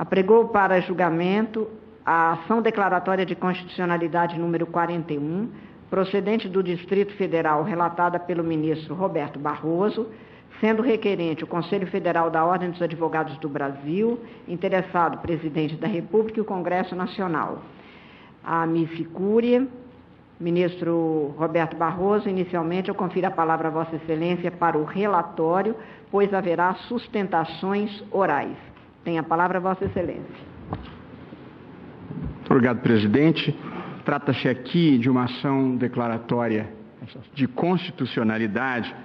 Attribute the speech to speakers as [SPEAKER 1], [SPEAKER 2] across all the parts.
[SPEAKER 1] apregou para julgamento a ação declaratória de constitucionalidade número 41, procedente do Distrito Federal, relatada pelo ministro Roberto Barroso, sendo requerente o Conselho Federal da Ordem dos Advogados do Brasil, interessado o Presidente da República e o Congresso Nacional. A MIF Cúria, ministro Roberto Barroso, inicialmente eu confiro a palavra a Vossa Excelência para o relatório, pois haverá sustentações orais. Tem a palavra Vossa Excelência.
[SPEAKER 2] Muito obrigado, presidente. Trata-se aqui de uma ação declaratória de constitucionalidade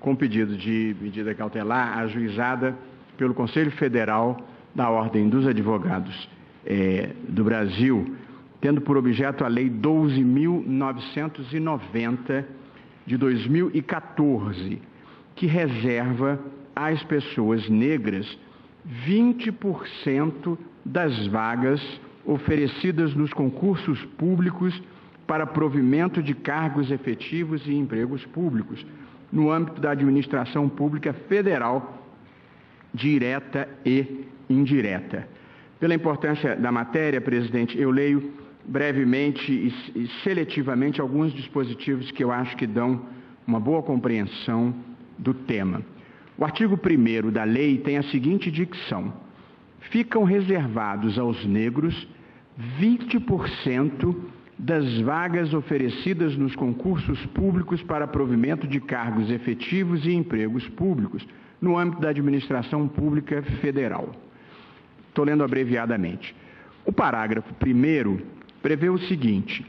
[SPEAKER 2] com pedido de medida cautelar ajuizada pelo Conselho Federal da Ordem dos Advogados do Brasil, tendo por objeto a Lei 12.990 de 2014, que reserva às pessoas negras 20% das vagas oferecidas nos concursos públicos para provimento de cargos efetivos e empregos públicos, no âmbito da administração pública federal, direta e indireta. Pela importância da matéria, presidente, eu leio brevemente e seletivamente alguns dispositivos que eu acho que dão uma boa compreensão do tema. O artigo 1º da lei tem a seguinte dicção: ficam reservados aos negros 20% das vagas oferecidas nos concursos públicos para provimento de cargos efetivos e empregos públicos no âmbito da administração pública federal. Estou lendo abreviadamente. O parágrafo 1º prevê o seguinte: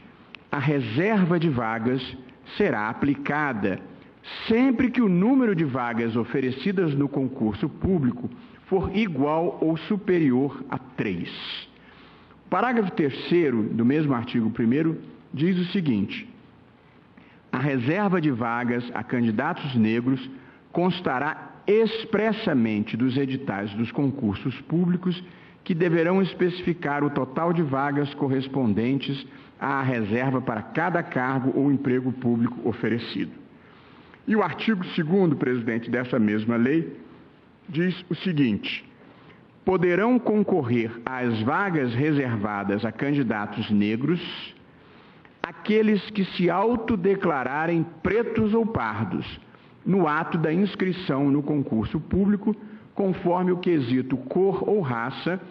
[SPEAKER 2] a reserva de vagas será aplicada sempre que o número de vagas oferecidas no concurso público for igual ou superior a 3. O parágrafo 3º do mesmo artigo 1º diz o seguinte: a reserva de vagas a candidatos negros constará expressamente dos editais dos concursos públicos, que deverão especificar o total de vagas correspondentes à reserva para cada cargo ou emprego público oferecido. E o artigo 2º, presidente, dessa mesma lei, diz o seguinte: poderão concorrer às vagas reservadas a candidatos negros aqueles que se autodeclararem pretos ou pardos no ato da inscrição no concurso público, conforme o quesito cor ou raça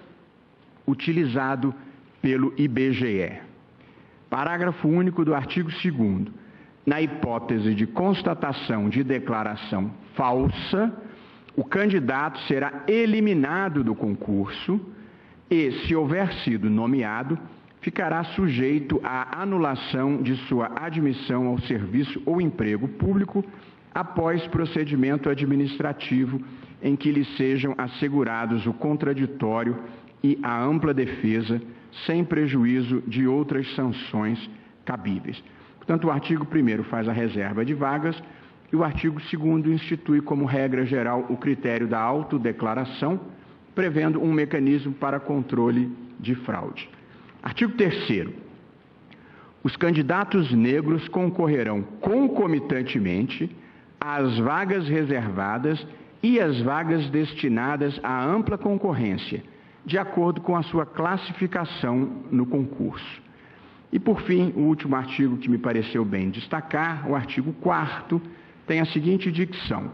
[SPEAKER 2] utilizado pelo IBGE. Parágrafo único do artigo 2º. Na hipótese de constatação de declaração falsa, o candidato será eliminado do concurso e, se houver sido nomeado, ficará sujeito à anulação de sua admissão ao serviço ou emprego público após procedimento administrativo em que lhe sejam assegurados o contraditório e a ampla defesa, sem prejuízo de outras sanções cabíveis. Portanto, o artigo 1º faz a reserva de vagas e o artigo 2º institui como regra geral o critério da autodeclaração, prevendo um mecanismo para controle de fraude. Artigo 3º. Os candidatos negros concorrerão concomitantemente às vagas reservadas e às vagas destinadas à ampla concorrência, de acordo com a sua classificação no concurso. E, por fim, o último artigo que me pareceu bem destacar, o artigo 4º, tem a seguinte dicção: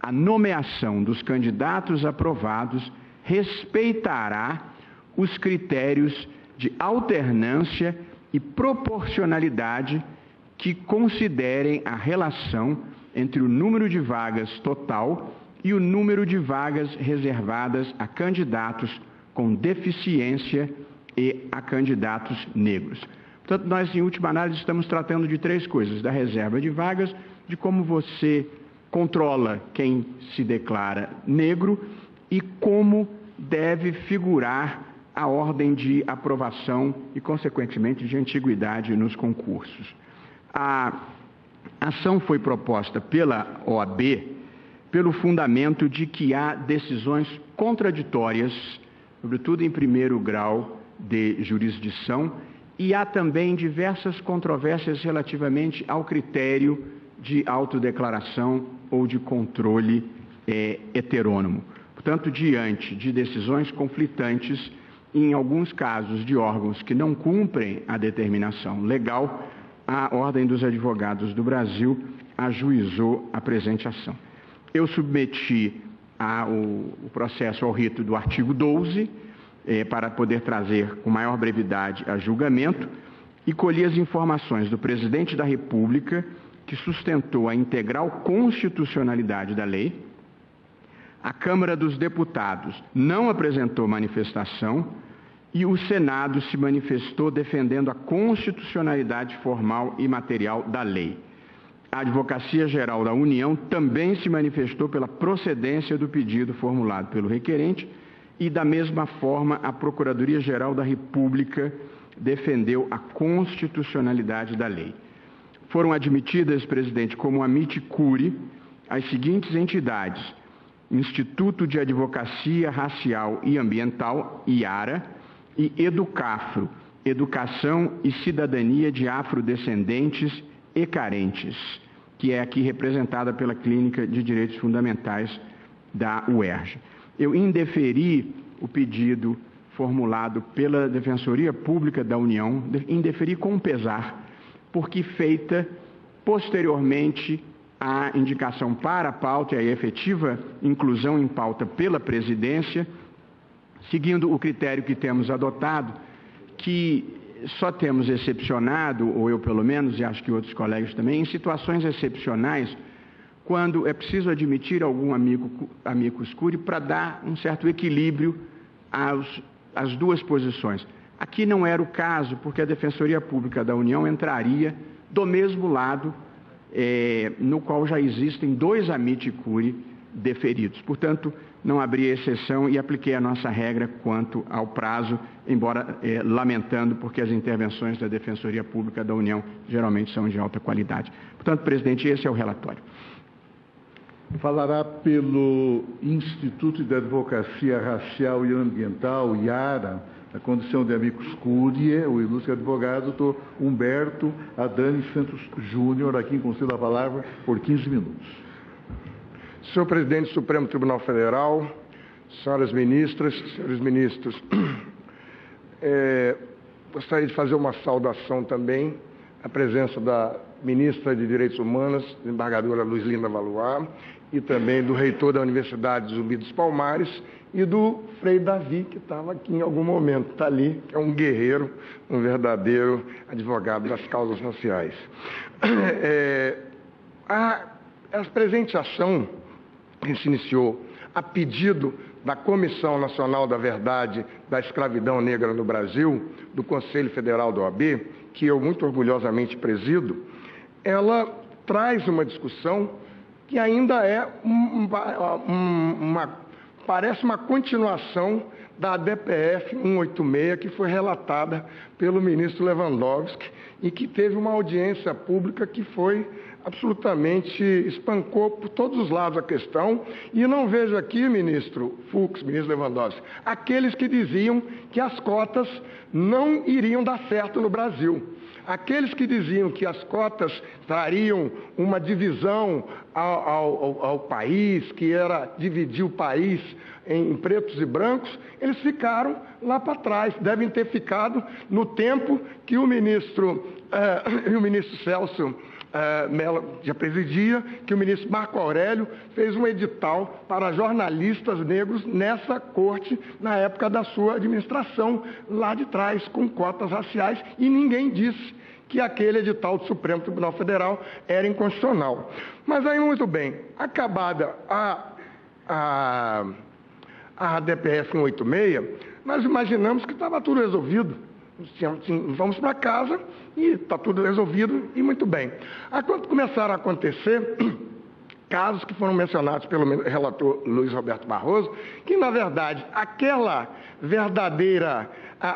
[SPEAKER 2] a nomeação dos candidatos aprovados respeitará os critérios de alternância e proporcionalidade que considerem a relação entre o número de vagas total e o número de vagas reservadas a candidatos com deficiência e a candidatos negros. Portanto, nós, em última análise, estamos tratando de 3 coisas: da reserva de vagas, de como você controla quem se declara negro e como deve figurar a ordem de aprovação e, consequentemente, de antiguidade nos concursos. A ação foi proposta pela OAB pelo fundamento de que há decisões contraditórias, sobretudo em primeiro grau de jurisdição, e há também diversas controvérsias relativamente ao critério de autodeclaração ou de controle heterônomo. Portanto, diante de decisões conflitantes, em alguns casos de órgãos que não cumprem a determinação legal, a Ordem dos Advogados do Brasil ajuizou a presente ação. Eu submeti o processo ao rito do artigo 12, para poder trazer com maior brevidade a julgamento, e colhi as informações do Presidente da República, que sustentou a integral constitucionalidade da lei. A Câmara dos Deputados não apresentou manifestação e o Senado se manifestou defendendo a constitucionalidade formal e material da lei. A Advocacia Geral da União também se manifestou pela procedência do pedido formulado pelo requerente e, da mesma forma, a Procuradoria-Geral da República defendeu a constitucionalidade da lei. Foram admitidas, presidente, como amici curiae, as seguintes entidades: Instituto de Advocacia Racial e Ambiental, IARA, e EDUCAFRO, Educação e Cidadania de Afrodescendentes e Carentes, que é aqui representada pela Clínica de Direitos Fundamentais da UERJ. Eu indeferi o pedido formulado pela Defensoria Pública da União, indeferi com pesar, porque feita posteriormente a indicação para a pauta e a efetiva inclusão em pauta pela presidência, seguindo o critério que temos adotado, que só temos excepcionado, ou eu pelo menos, e acho que outros colegas também, em situações excepcionais, quando é preciso admitir algum amicus curiae para dar um certo equilíbrio às duas posições. Aqui não era o caso, porque a Defensoria Pública da União entraria do mesmo lado, no qual já existem dois amici curiae deferidos. Portanto, não abri exceção e apliquei a nossa regra quanto ao prazo, embora lamentando, porque as intervenções da Defensoria Pública da União geralmente são de alta qualidade. Portanto, presidente, esse é o relatório.
[SPEAKER 3] Falará pelo Instituto de Advocacia Racial e Ambiental, IARA, na condição de amicus curiae, o ilustre advogado, doutor Humberto Adani Santos Júnior, a quem concedo a palavra por 15 minutos.
[SPEAKER 4] Senhor Presidente do Supremo Tribunal Federal, senhoras ministras, senhores ministros, gostaria de fazer uma saudação também à presença da Ministra de Direitos Humanos, desembargadora Luislina Valois, e também do reitor da Universidade Zumbi dos Palmares e do Frei Davi, que estava aqui em algum momento, está ali, que é um guerreiro, um verdadeiro advogado das causas raciais. A presente ação, que se iniciou a pedido da Comissão Nacional da Verdade da Escravidão Negra no Brasil, do Conselho Federal da OAB, que eu muito orgulhosamente presido, ela traz uma discussão que ainda é parece uma continuação da DPF 186, que foi relatada pelo ministro Lewandowski e que teve uma audiência pública que foi absolutamente, espancou por todos os lados a questão, e não vejo aqui, ministro Fux, ministro Lewandowski, aqueles que diziam que as cotas não iriam dar certo no Brasil. Aqueles que diziam que as cotas trariam uma divisão ao país, que era dividir o país em pretos e brancos, eles ficaram lá para trás. Devem ter ficado no tempo que o ministro Celso Mello já presidia, que o ministro Marco Aurélio fez um edital para jornalistas negros nessa corte, na época da sua administração, lá de trás, com cotas raciais, e ninguém disse que aquele edital do Supremo Tribunal Federal era inconstitucional. Mas aí, muito bem, acabada a DPF 186, nós imaginamos que estava tudo resolvido. Vamos para casa e está tudo resolvido, e muito bem. Aí, quando começaram a acontecer casos que foram mencionados pelo relator Luiz Roberto Barroso, que, na verdade, aquela verdadeira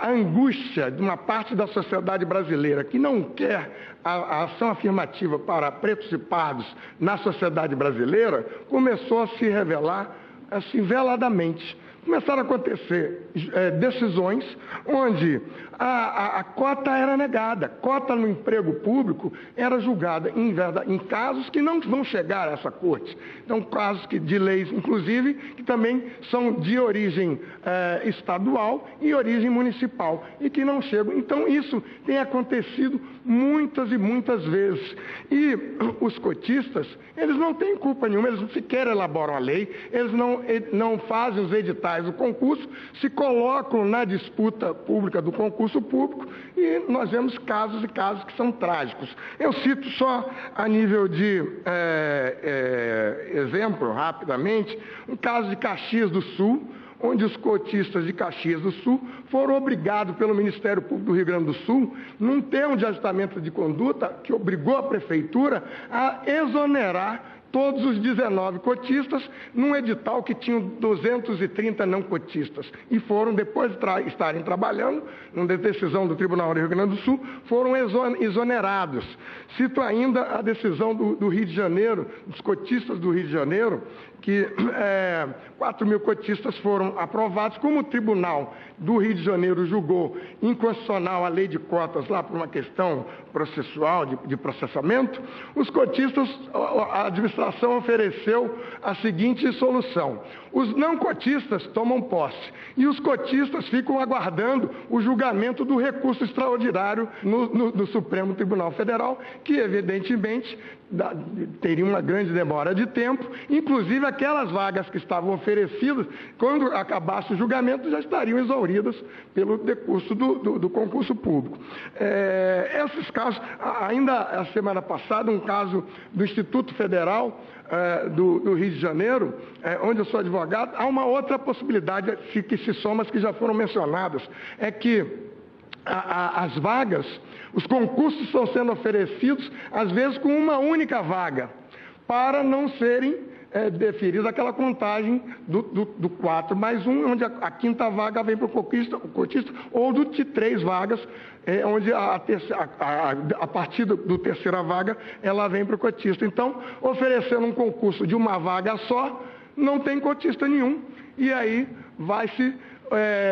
[SPEAKER 4] angústia de uma parte da sociedade brasileira que não quer a ação afirmativa para pretos e pardos na sociedade brasileira, começou a se revelar assim, veladamente. começaram a acontecer decisões onde a cota era negada. Cota no emprego público era julgada em casos que não vão chegar a essa corte. Então, casos de leis, inclusive, que também são de origem estadual e origem municipal e que não chegam. Então, isso tem acontecido muitas e muitas vezes. E os cotistas, eles não têm culpa nenhuma, eles sequer elaboram a lei, eles não fazem os editais do concurso, se colocam na disputa pública do concurso público e nós vemos casos e casos que são trágicos. Eu cito só a nível de exemplo, rapidamente, um caso de Caxias do Sul, onde os cotistas de Caxias do Sul foram obrigados pelo Ministério Público do Rio Grande do Sul, num termo de ajustamento de conduta que obrigou a Prefeitura a exonerar todos os 19 cotistas num edital que tinham 230 não cotistas. E foram, depois de estarem trabalhando, numa decisão do Tribunal do Rio Grande do Sul, foram exonerados. Cito ainda a decisão do Rio de Janeiro, dos cotistas do Rio de Janeiro, que 4.000 cotistas foram aprovados. Como o Tribunal do Rio de Janeiro julgou inconstitucional a lei de cotas lá por uma questão processual, de processamento, os cotistas, a administração ofereceu a seguinte solução: os não cotistas tomam posse e os cotistas ficam aguardando o julgamento do recurso extraordinário no Supremo Tribunal Federal, que evidentemente teria uma grande demora de tempo, inclusive aquelas vagas que estavam oferecidas, quando acabasse o julgamento, já estariam exauridas pelo decurso do concurso público. Esses casos, ainda a semana passada, um caso do Instituto Federal do Rio de Janeiro, onde eu sou advogado, há uma outra possibilidade que se soma às que já foram mencionadas, é que as vagas, os concursos estão sendo oferecidos, às vezes, com uma única vaga, para não serem deferida aquela contagem do 4 mais 1, onde a quinta vaga vem para o cotista, ou de 3 vagas, onde a partir do terceira vaga, ela vem para o cotista. Então, oferecendo um concurso de uma vaga só, não tem cotista nenhum, e aí vai-se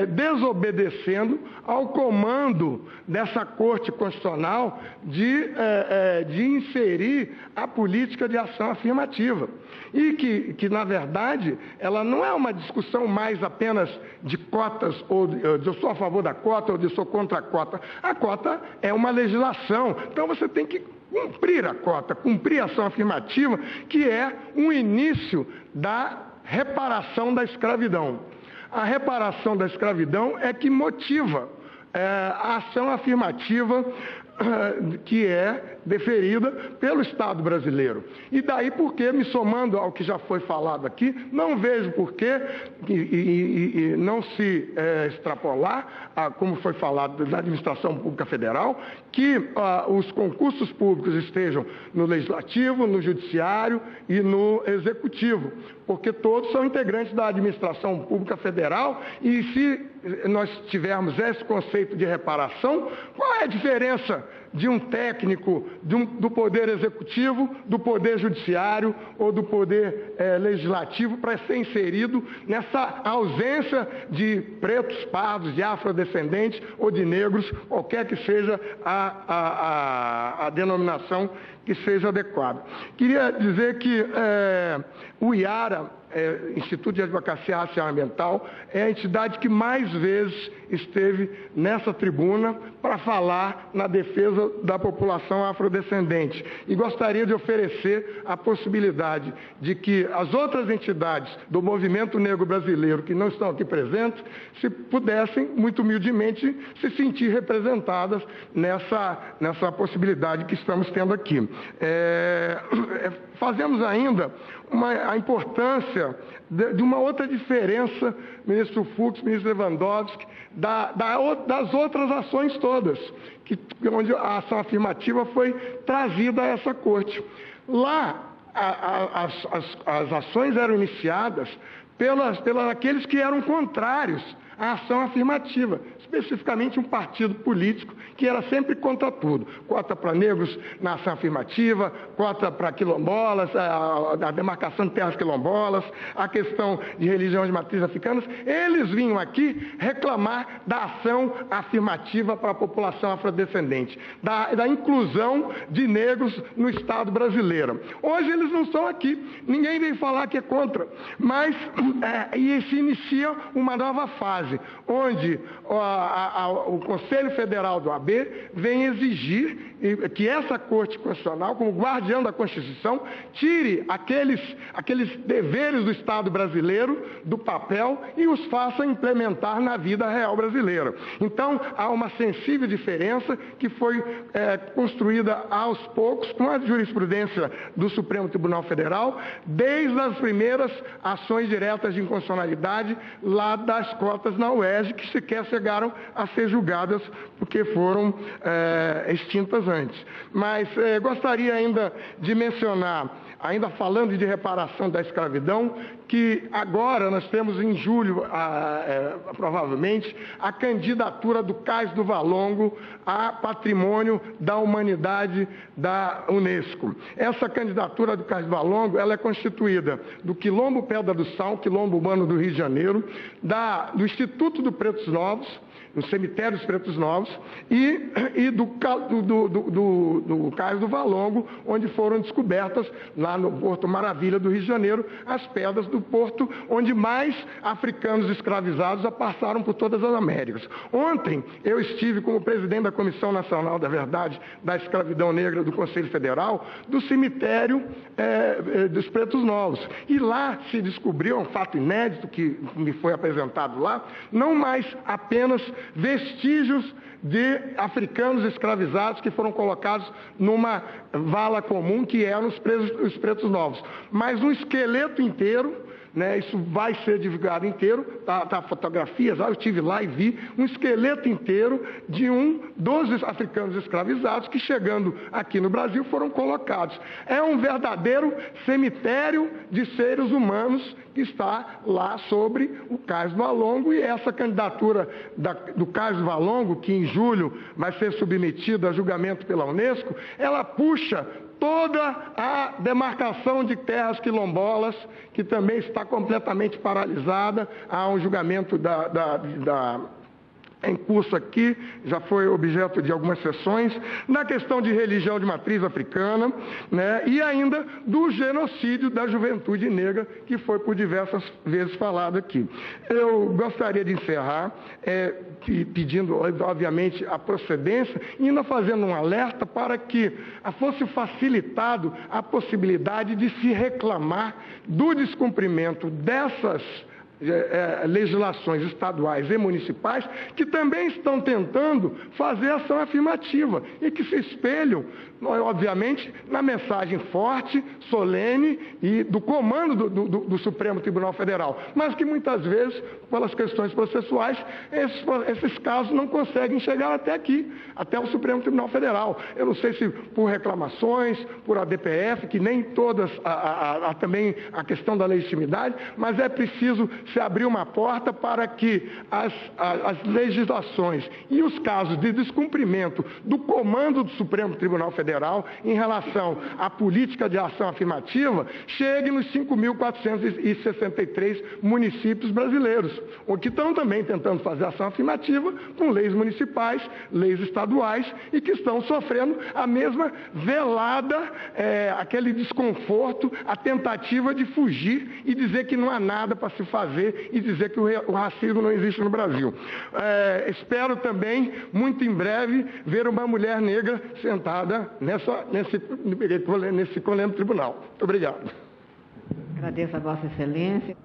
[SPEAKER 4] desobedecendo ao comando dessa Corte Constitucional de inserir a política de ação afirmativa. E que, na verdade, ela não é uma discussão mais apenas de cotas, ou de eu sou a favor da cota, ou de eu sou contra a cota. A cota é uma legislação, então você tem que cumprir a cota, cumprir a ação afirmativa, que é um início da reparação da escravidão. A reparação da escravidão é que motiva a ação afirmativa que é deferida pelo Estado brasileiro. E daí porque, me somando ao que já foi falado aqui, não vejo por que não se extrapolar, como foi falado da Administração Pública Federal, que os concursos públicos estejam no Legislativo, no Judiciário e no Executivo, porque todos são integrantes da Administração Pública Federal, e se nós tivermos esse conceito de reparação, qual é a diferença de um técnico do Poder Executivo, do Poder Judiciário ou do Poder Legislativo para ser inserido nessa ausência de pretos, pardos, de afrodescendentes ou de negros, qualquer que seja a denominação que seja adequada. Queria dizer que o IARA, Instituto de Advocacia Racial e Ambiental, é a entidade que mais vezes esteve nessa tribuna para falar na defesa da população afrodescendente. E gostaria de oferecer a possibilidade de que as outras entidades do movimento negro brasileiro que não estão aqui presentes, se pudessem, muito humildemente, se sentir representadas nessa possibilidade que estamos tendo aqui. Fazemos ainda a importância de uma outra diferença, ministro Fux, ministro Lewandowski, das outras ações todas, onde a ação afirmativa foi trazida a essa corte. Lá, as ações eram iniciadas pelos aqueles que eram contrários a ação afirmativa, especificamente um partido político que era sempre contra tudo. Cota para negros na ação afirmativa, cota para quilombolas, a demarcação de terras quilombolas, a questão de religião de matriz africanas. Eles vinham aqui reclamar da ação afirmativa para a população afrodescendente, da inclusão de negros no Estado brasileiro. Hoje eles não estão aqui, ninguém vem falar que é contra, mas e se inicia uma nova fase, onde o Conselho Federal do AB vem exigir que essa Corte Constitucional, como guardião da Constituição, tire aqueles deveres do Estado brasileiro do papel e os faça implementar na vida real brasileira. Então, há uma sensível diferença que foi construída aos poucos com a jurisprudência do Supremo Tribunal Federal, desde as primeiras ações diretas de inconstitucionalidade lá das cotas na UERJ, que sequer chegaram a ser julgadas porque foram extintas antes. Mas gostaria ainda de mencionar, ainda falando de reparação da escravidão, que agora nós temos em julho, provavelmente, a candidatura do Cais do Valongo a Patrimônio da Humanidade da Unesco. Essa candidatura do Cais do Valongo, ela é constituída do Quilombo Pedra do Sal, Quilombo Urbano do Rio de Janeiro, do Instituto do Pretos Novos, no Cemitério dos Pretos Novos, e do Cais do Valongo, onde foram descobertas, lá no Porto Maravilha do Rio de Janeiro, as pedras do porto onde mais africanos escravizados passaram por todas as Américas. Ontem, eu estive como presidente da Comissão Nacional da Verdade da Escravidão Negra do Conselho Federal, do Cemitério dos Pretos Novos. E lá se descobriu, um fato inédito que me foi apresentado lá, não mais apenas vestígios de africanos escravizados que foram colocados numa vala comum que eram os Pretos Novos, mas um esqueleto inteiro, né, isso vai ser divulgado inteiro, tá fotografias, eu estive lá e vi um esqueleto inteiro de dos africanos escravizados que, chegando aqui no Brasil, foram colocados. É um verdadeiro cemitério de seres humanos que está lá sobre o Cais do Valongo, e essa candidatura do Cais do Valongo, que em julho vai ser submetida a julgamento pela Unesco, ela puxa toda a demarcação de terras quilombolas, que também está completamente paralisada. Há um julgamento em curso aqui, já foi objeto de algumas sessões, na questão de religião de matriz africana, né, e ainda do genocídio da juventude negra, que foi por diversas vezes falado aqui. Eu gostaria de encerrar pedindo, obviamente, a procedência e ainda fazendo um alerta para que fosse facilitado a possibilidade de se reclamar do descumprimento dessas legislações estaduais e municipais, que também estão tentando fazer ação afirmativa e que se espelham, obviamente, na mensagem forte, solene e do comando do Supremo Tribunal Federal, mas que muitas vezes, pelas questões processuais, esses casos não conseguem chegar até aqui, até o Supremo Tribunal Federal. Eu não sei se por reclamações, por ADPF, que nem todas, também a questão da legitimidade, mas é preciso se abrir uma porta para que as legislações e os casos de descumprimento do comando do Supremo Tribunal Federal em relação à política de ação afirmativa cheguem nos 5.463 municípios brasileiros, o que estão também tentando fazer ação afirmativa com leis municipais, leis estaduais, e que estão sofrendo a mesma velada, aquele desconforto, a tentativa de fugir e dizer que não há nada para se fazer e dizer que o racismo não existe no Brasil. Espero também, muito em breve, ver uma mulher negra sentada nesse colégio tribunal. Muito obrigado.
[SPEAKER 1] Agradeço a Vossa Excelência.